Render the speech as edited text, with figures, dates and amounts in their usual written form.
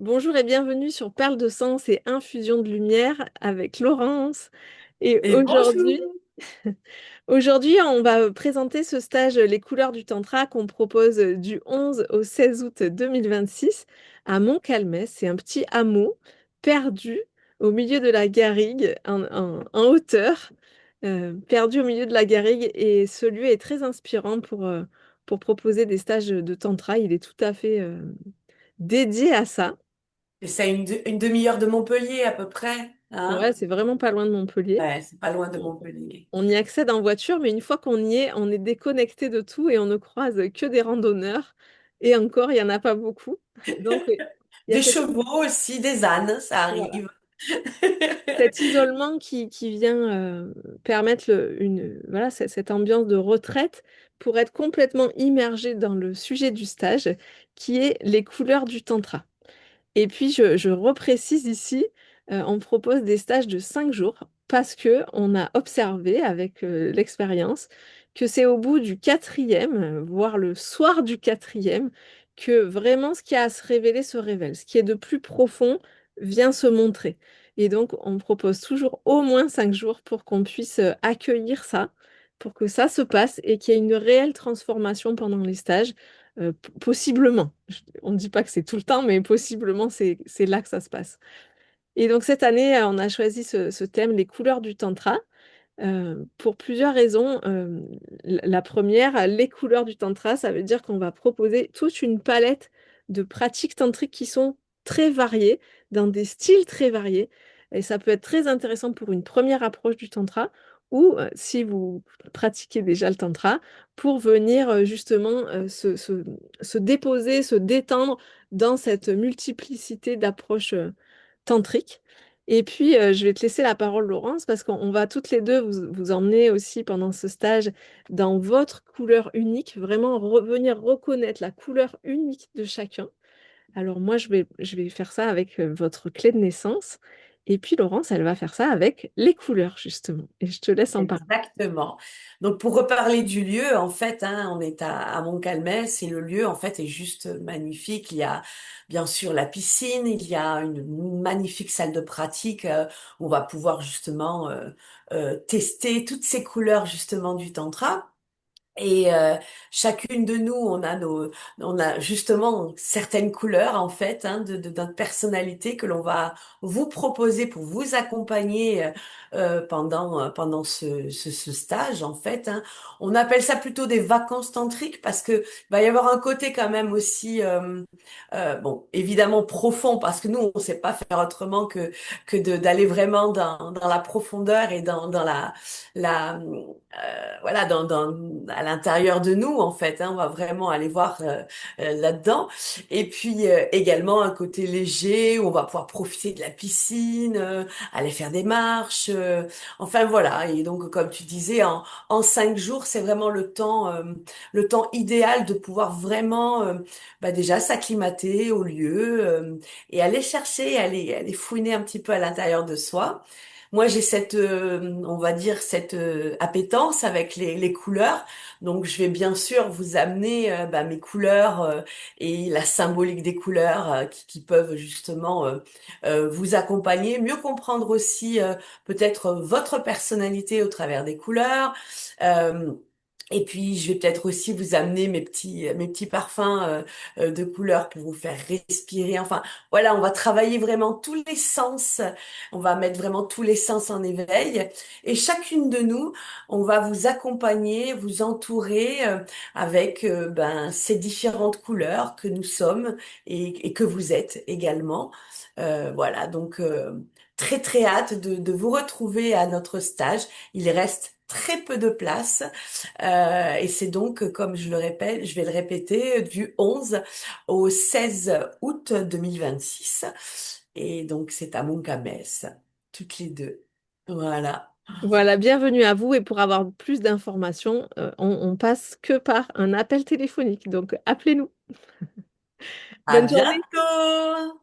Bonjour et bienvenue sur Perles de Sens et Infusion de Lumière avec Laurence. Et Et bonjour! aujourd'hui, on va présenter ce stage Les couleurs du Tantra qu'on propose du 11 au 16 août 2026 à Montcalmès. C'est un petit hameau perdu au milieu de la garrigue, en hauteur, perdu au milieu de la garrigue. Et ce lieu est très inspirant pour proposer des stages de Tantra. Il est tout à fait dédié à ça. Et c'est une demi-heure de Montpellier à peu près, Ouais, hein? c'est vraiment pas loin de Montpellier. Ouais, c'est pas loin de On, Montpellier. on y accède en voiture, mais une fois qu'on y est, on est déconnecté de tout et on ne croise que des randonneurs. Et encore, il n'y en a pas beaucoup. Donc, il y a Des chevaux aussi, des ânes, ça voilà, arrive. cet isolement qui vient permettre voilà, cette ambiance de retraite pour être complètement immergé dans le sujet du stage, qui est les couleurs du tantra. Et puis, je reprécise ici, on propose des stages de 5 jours parce que on a observé avec l'expérience que c'est au bout du quatrième, voire le soir du quatrième, que vraiment ce qui a à se révéler se révèle. Ce qui est de plus profond vient se montrer. Et donc, on propose toujours au moins 5 jours pour qu'on puisse accueillir ça, pour que ça se passe et qu'il y ait une réelle transformation pendant les stages, possiblement. On ne dit pas que c'est tout le temps, mais possiblement c'est là que ça se passe. Et donc cette année, on a choisi ce thème, les couleurs du tantra, pour plusieurs raisons. La première, les couleurs du tantra, ça veut dire qu'on va proposer toute une palette de pratiques tantriques qui sont très variées, dans des styles très variés. Et ça peut être très intéressant pour une première approche du tantra, ou si vous pratiquez déjà le tantra, pour venir justement se déposer, se détendre dans cette multiplicité d'approches tantriques. Et puis, je vais te laisser la parole, Laurence, parce qu'on va toutes les deux vous emmener aussi pendant ce stage dans votre couleur unique, vraiment revenir reconnaître la couleur unique de chacun. Alors moi, je vais faire ça avec votre clé de naissance. Et puis, Laurence, elle va faire ça avec les couleurs, justement. Et je te laisse en parler. Exactement. Donc pour reparler du lieu, en fait, hein, on est à Montcalmès et le lieu, en fait, est juste magnifique. Il y a bien sûr la piscine, il y a une magnifique salle de pratique où on va pouvoir justement tester toutes ces couleurs justement du tantra. Et chacune de nous, on a justement certaines couleurs en fait de notre personnalité que l'on va vous proposer pour vous accompagner pendant ce stage en fait. Hein. On appelle ça plutôt des vacances tantriques parce que il va y avoir un côté quand même aussi bon évidemment profond parce que nous on sait pas faire autrement que d'aller vraiment dans la profondeur et dans la voilà, à l'intérieur de nous, en fait. Hein, on va vraiment aller voir là-dedans. Et puis également un côté léger où on va pouvoir profiter de la piscine, aller faire des marches. Enfin voilà. Et donc, comme tu disais, en 5 jours, c'est vraiment le temps idéal de pouvoir vraiment bah, déjà s'acclimater au lieu et aller chercher, aller fouiner un petit peu à l'intérieur de soi. Moi, j'ai cette, on va dire, cette appétence avec les couleurs. Donc, je vais bien sûr vous amener bah, mes couleurs et la symbolique des couleurs qui peuvent justement vous accompagner, mieux comprendre aussi peut-être votre personnalité au travers des couleurs. Euh, et puis, je vais peut-être aussi vous amener mes petits parfums de couleurs pour vous faire respirer. Enfin, voilà, on va travailler vraiment tous les sens. On va mettre vraiment tous les sens en éveil. Et chacune de nous, on va vous accompagner, vous entourer avec ben, ces différentes couleurs que nous sommes et que vous êtes également. Voilà, donc très très hâte de vous retrouver à notre stage. Il reste très peu de place et c'est donc, comme je le répète, je vais le répéter, du 11 au 16 août 2026. Et donc, c'est à Montcamès, toutes les deux. Voilà. Voilà, bienvenue à vous. Et pour avoir plus d'informations, on passe que par un appel téléphonique. Donc, appelez-nous. À Bonne journée. bientôt!